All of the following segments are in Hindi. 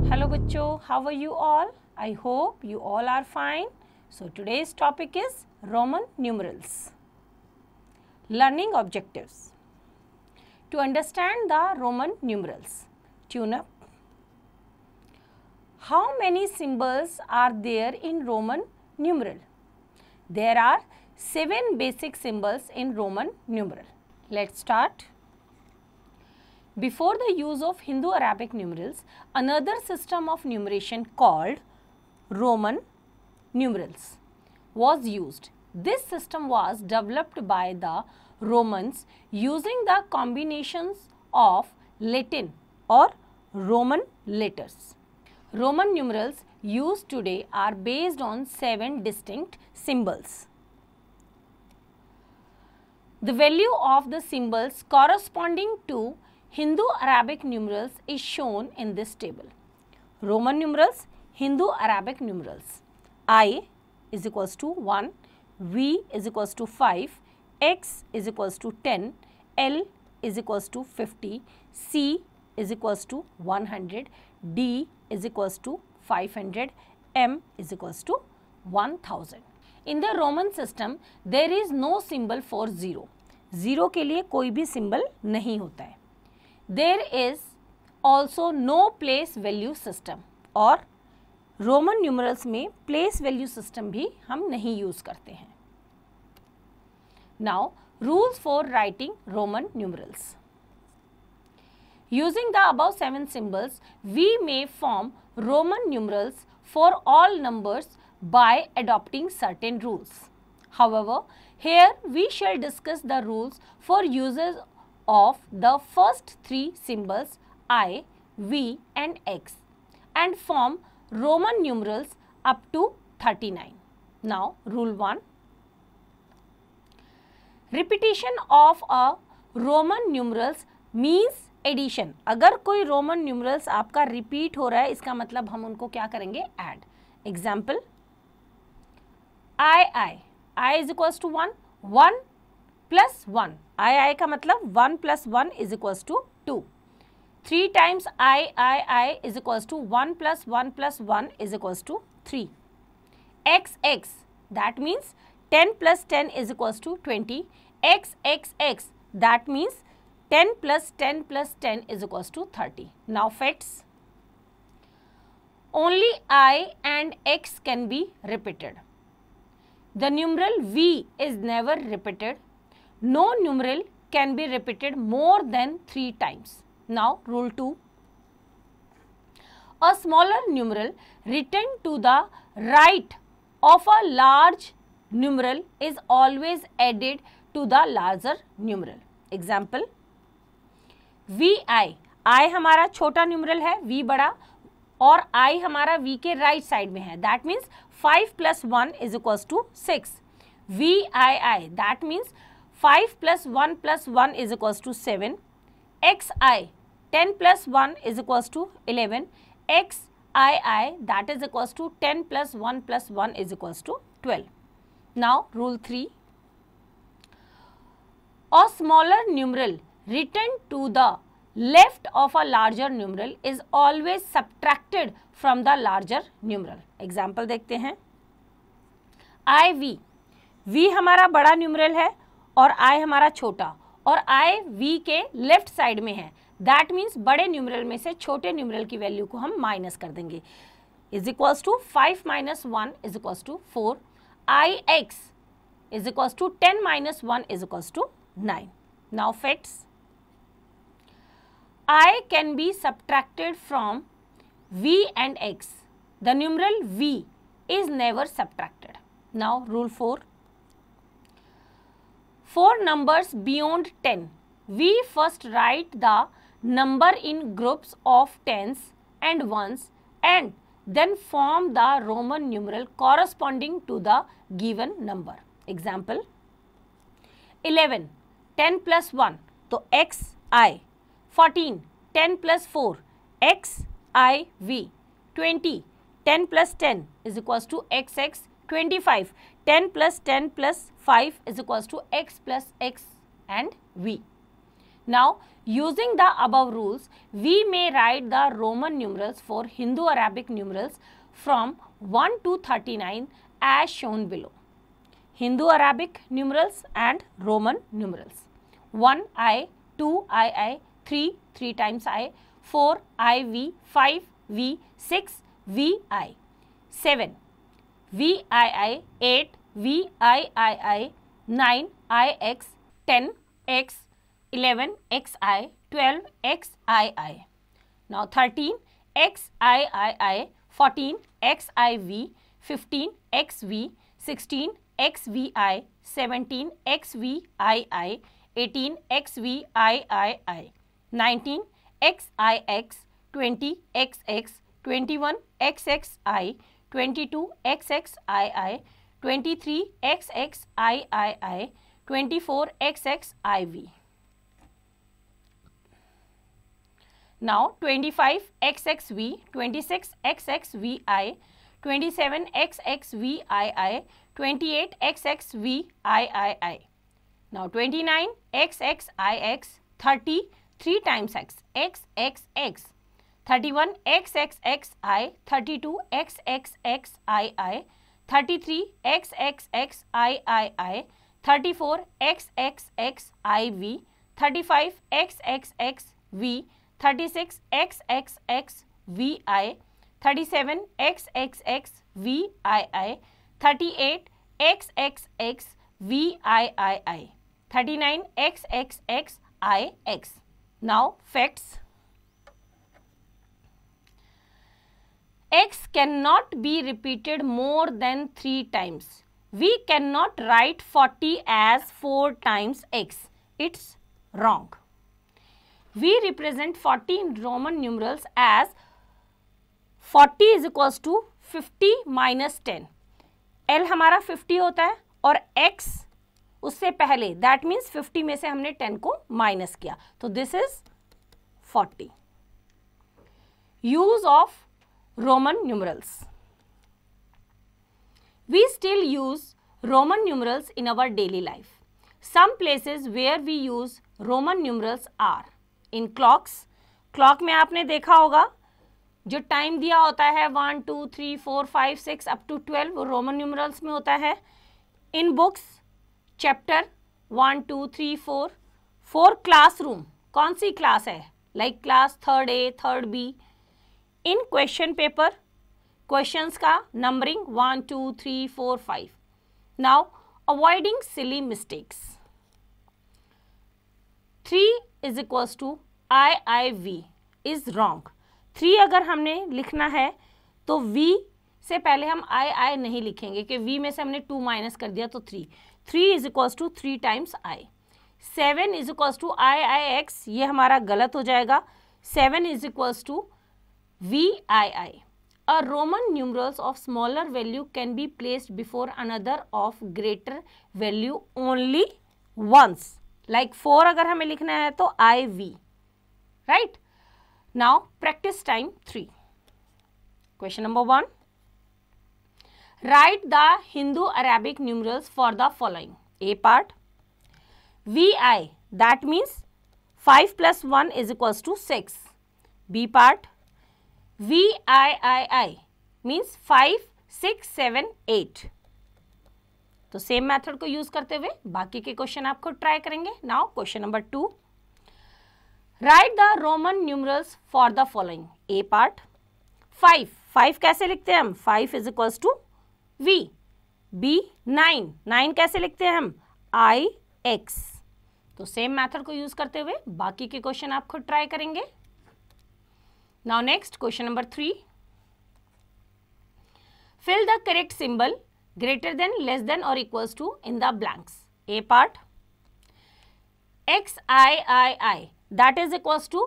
Hello बच्चों, how are you all? I hope you all are fine. So today's topic is Roman numerals. Learning objectives. To understand the Roman numerals, tune up. How many symbols are there in Roman numeral? There are 7 basic symbols in Roman numeral. Let's start. Before the use of Hindu-Arabic numerals, another system of numeration called Roman numerals was used. This system was developed by the Romans using the combinations of Latin or Roman letters. Roman numerals used today are based on 7 distinct symbols. The value of the symbols corresponding to Hindu-Arabic numerals is shown in this table. Roman numerals, Hindu-Arabic numerals. I is equals to 1, V is equals to 5, X is equals to 10, L is equals to 50, C is equals to 100, D is equals to 500, M is equals to 1000. In the Roman system, there is no symbol for 0. 0 के लिए कोई भी symbol नहीं होता है. There is also no place value system और Roman numerals में place value system भी हम नहीं use करते हैं. Now, rules for writing Roman numerals. Using the above 7 symbols, we may form Roman numerals for all numbers by adopting certain rules. However, here we shall discuss the rules for uses of the first 3 symbols I, V and X and form Roman numerals up to 39. Now, rule 1. Repetition of a Roman numerals means addition. अगर कोई रोमन न्यूमरल्स आपका रिपीट हो रहा है, इसका मतलब हम उनको क्या करेंगे? Add. Example, I is equals to 1, 1 plus 1. I का मतलब 1 plus 1 is equals to 2. 3 times I is equals to 1 plus 1 plus 1 is equals to 3. X that means 10 plus 10 is equals to 20. X that means 10 plus 10 plus 10 is equals to 30. Now facts. Only I and X can be repeated. The numeral V is never repeated. No numeral can be repeated more than 3 times. Now rule 2. A smaller numeral written to the right of a large numeral is always added to the larger numeral. Example, VI. I हमारा छोटा न्यूमरल है, V बड़ा और I हमारा V के राइट साइड में है. That means 5 plus 1 is equals to 6. VII that means 5 plus 1 plus 1 is equals to 7. XI 10 plus 1 is equals to 11. XII that is equals to 10 plus 1 plus 1 is equals to 12. Now rule 3. A smaller numeral written to the left of a larger numeral is always subtracted from the larger numeral. Example देखते हैं. IV. V हमारा बड़ा न्यूमरल है और I हमारा छोटा और I V के लेफ्ट साइड में है. दैट मीन्स बड़े न्यूमरल में से छोटे न्यूमरल की वैल्यू को हम माइनस कर देंगे. Is equals to 5 minus 1 is equals to 4. IX is equals to 10 minus 1 is equals to 9. Now facts. I can be subtracted from V and X. The numeral V is never subtracted. Now rule 4. For numbers beyond 10, we first write the number in groups of tens and ones and then form the Roman numeral corresponding to the given number. Example, 11 10 plus 1 तो XI. 14 10 plus 4 XIV. 20 10 plus 10 is equals to XX. 25 10 plus 10 plus 5 is equals to X plus X and V. Now, using the above rules, we may write the Roman numerals for Hindu-Arabic numerals from 1 to 39 as shown below. Hindu-Arabic numerals and Roman numerals. 1I, 2II, 3, 3 times I, 4 IV, 5 V, 6 VI, 7 VII, 8 VIII, 9 IX, 10 X, 11 XI, 12 XII. Now 13 XIII, 14 XIV, 15 XV, 16 XVI, 17 XVI, 18 XVIII, 19 XIX, 20 XX, 21 XXI, 22 XXII, 23 XXII, 24 XXIV. Now 25 XXV, 26 XXVI, 27 XXVII, 28 XXVII. Now 29 XXIX, 30 3 times X, XXX, 31 XXXI, 32 XXXII, 33 XXXII, 34 XXXIV, 35 XXXV, 36 XXXVI, 37 XXXVII, 38 XXXVII, 39 XXXIX. Now facts. X cannot be repeated more than 3 times. We cannot write 40 as 4 times X. It's wrong. We represent 40 in Roman numerals as 40 is equals to 50 minus 10. L हमारा 50 होता है और X उससे पहले, दैट मीन्स 50 में से हमने 10 को माइनस किया, तो this is 40. Use of Roman numerals. We still use Roman numerals in our daily life. Some places where we use Roman numerals are in clocks. Clock में आपने देखा होगा जो टाइम दिया होता है 1 2 3 4 5 6 अप टू 12 वो रोमन न्यूमरल्स में होता है. In books chapter 1 2 3 4 for classroom, कौन सी क्लास है, like class 3rd A 3rd B. In question paper questions का numbering 1 2 3 4 5. Now avoiding silly mistakes. 3 is equals to IV is wrong. 3 अगर हमने लिखना है तो V से पहले हम I नहीं लिखेंगे कि V में से हमने 2 माइनस कर दिया तो 3 is equals to 3 times I. 7 is equals to IIX, ये हमारा गलत हो जाएगा. 7 is equals to VII. A Roman numerals of smaller value can be placed before another of greater value only once. Like 4 अगर हमें लिखना है तो IV. Right? Now practice time 3. Question number 1. Write the Hindu-Arabic numerals for the following. A part. VI, that means 5 plus 1 is equals to 6. B part. VIII means 5 6 7 8. तो सेम मेथड को यूज करते हुए बाकी के क्वेश्चन आप खुद ट्राई करेंगे. Now question number 2. Write the Roman numerals for the following. A part. 5 कैसे लिखते हैं हम, 5 is equals to V. B 9 कैसे लिखते हैं हम, IX. तो सेम मेथड को यूज करते हुए बाकी के क्वेश्चन आप खुद ट्राई करेंगे. Now next question number 3. Fill the correct symbol greater than, less than or equals to in the blanks. A part. XIII that is equals to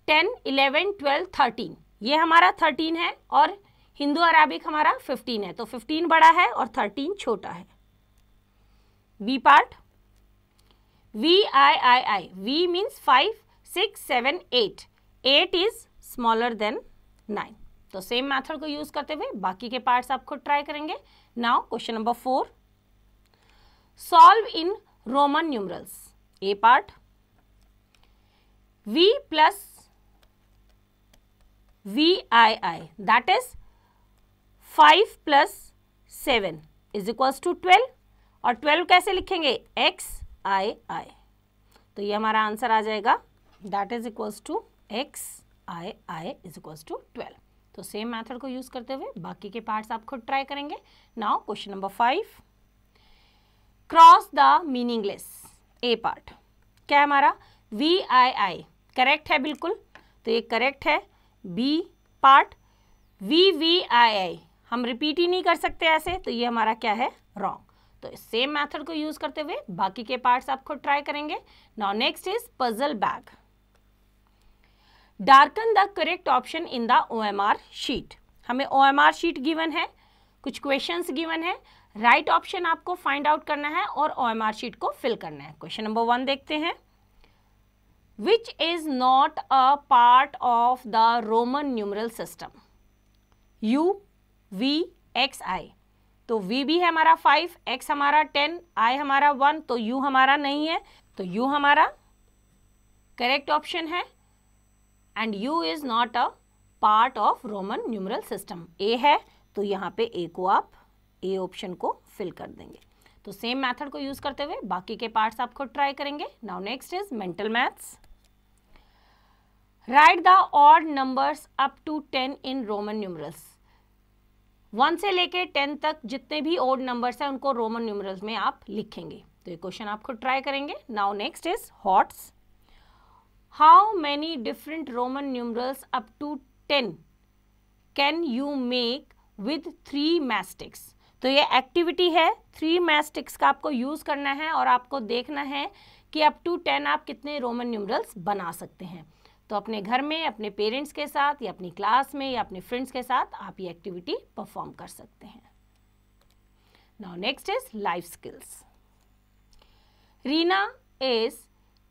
10 11 12 13. ये हमारा 13 है और हिंदू अराबिक हमारा 15 है, तो 15 बड़ा है और 13 छोटा है. B part. VIII. V means 5 6 7 8. 8 is smaller than 9. तो सेम मेथड को यूज करते हुए बाकी के पार्ट्स आप खुद ट्राई करेंगे. Now question number 4. Solve in Roman numerals. A part. v plus VII, that is 5 plus 7 is equals to 12, और 12 कैसे लिखेंगे, XII, तो ये हमारा आंसर आ जाएगा, that is equals to XII is equals to 12। तो सेम मेथड को यूज करते हुए बाकी के पार्ट्स आप खुद ट्राई करेंगे। Now question number 5, cross the meaningless. A part क्या है हमारा, VII करेक्ट है बिल्कुल, तो ये करेक्ट है। बी पार्ट VVII हम रिपीट ही नहीं कर सकते ऐसे, तो ये हमारा क्या है, रॉन्ग। तो सेम मेथड को यूज करते हुए बाकी के पार्ट्स आप खुद ट्राई करेंगे। Now next is puzzle bag. Darken the correct option in the OMR sheet. हमें OMR शीट गिवन है, कुछ क्वेश्चंस गिवन है, राइट ऑप्शन आपको फाइंड आउट करना है और OMR शीट को फिल करना है। क्वेश्चन नंबर 1 देखते हैं। Which is not a part of the Roman numeral system? U, V, X, I। तो V भी है हमारा 5, X हमारा 10, I हमारा 1, तो U हमारा नहीं है, तो U हमारा करेक्ट ऑप्शन है and U is not a part of Roman numeral system. A है तो यहाँ पे A को आप A ऑप्शन को फिल कर देंगे। तो सेम मेथड को यूज करते हुए बाकी के पार्ट्स आप खुद ट्राई करेंगे। Now next is mental maths. Write the odd numbers up to 10 in Roman numerals. 1 से लेके 10 तक जितने भी ऑड नंबर्स हैं उनको रोमन न्यूमरल्स में आप लिखेंगे। तो ये क्वेश्चन आप खुद ट्राई करेंगे। Now next is HOTS. How many different Roman numerals up to 10 can you make with 3 matchsticks. तो ये एक्टिविटी है, 3 मैस्टिक्स का आपको यूज करना है और आपको देखना है कि अप टू 10 आप कितने रोमन न्यूमरल्स बना सकते हैं। तो अपने घर में अपने पेरेंट्स के साथ या अपनी क्लास में या अपने फ्रेंड्स के साथ आप ये एक्टिविटी परफॉर्म कर सकते हैं। Now next is life skills. Reena is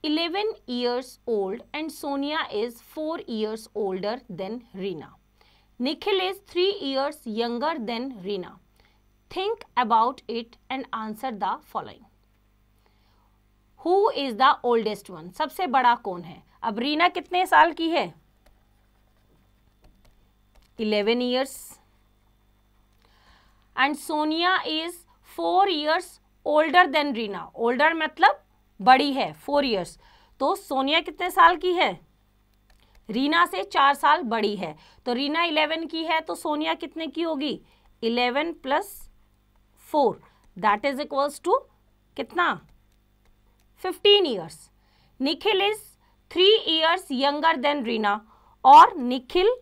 11 years old and Sonia is 4 years older than Reena. Nikhil is 3 years younger than Reena. Think about it and answer the following. Who is the oldest one? सबसे बड़ा कौन है? अब रीना कितने साल की है? 11 years. And Sonia is 4 years older than Reena. Older मतलब बड़ी है, 4 years। तो सोनिया कितने साल की है? रीना से 4 साल बड़ी है। तो रीना 11 की है तो सोनिया कितने की होगी? 11 + 4 दैट इज इक्वल्स टू कितना? 15 years। Nikhil is 3 years younger than Reena, और निखिल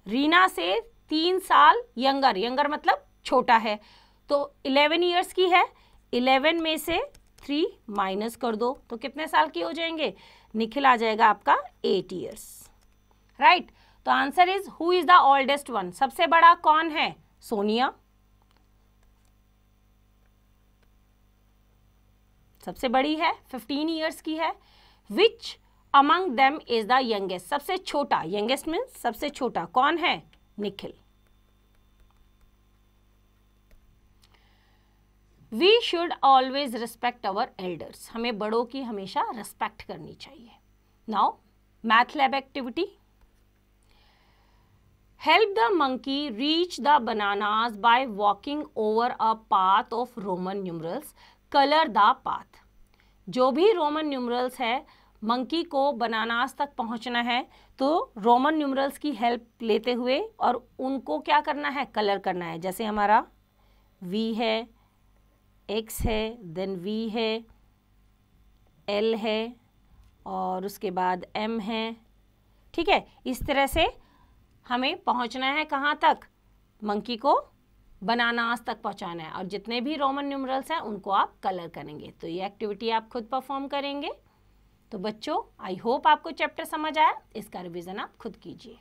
रीना से 3 साल यंगर मतलब छोटा है। तो 11 years की है, 11 में से 3 माइनस कर दो तो कितने साल की हो जाएंगे? निखिल आ जाएगा आपका 8 years, राइट। तो answer is who is the oldest one. सबसे बड़ा कौन है? सोनिया। सबसे बड़ी है, 15 years की है। Which among them is the youngest. सबसे छोटा, यंगेस्ट मीन्स सबसे छोटा कौन है? Nikhil. We should always respect our elders। हमें बड़ों की हमेशा रेस्पेक्ट करनी चाहिए। Now, math lab activity। Help the monkey reach the bananas by walking over a path of Roman numerals. Color the path। जो भी रोमन न्यूमरल्स है, मंकी को बनानास तक पहुंचना है तो रोमन न्यूमरल्स की हेल्प लेते हुए और उनको क्या करना है? कलर करना है। जैसे हमारा V है, X है, देन V है, L है और उसके बाद M है, ठीक है। इस तरह से हमें पहुंचना है कहाँ तक? मंकी को बनानास तक पहुंचाना है और जितने भी रोमन न्यूमरल्स हैं उनको आप कलर करेंगे। तो ये एक्टिविटी आप खुद परफॉर्म करेंगे। तो बच्चों, आई होप आपको चैप्टर समझ आया। इसका रिवीजन आप खुद कीजिए।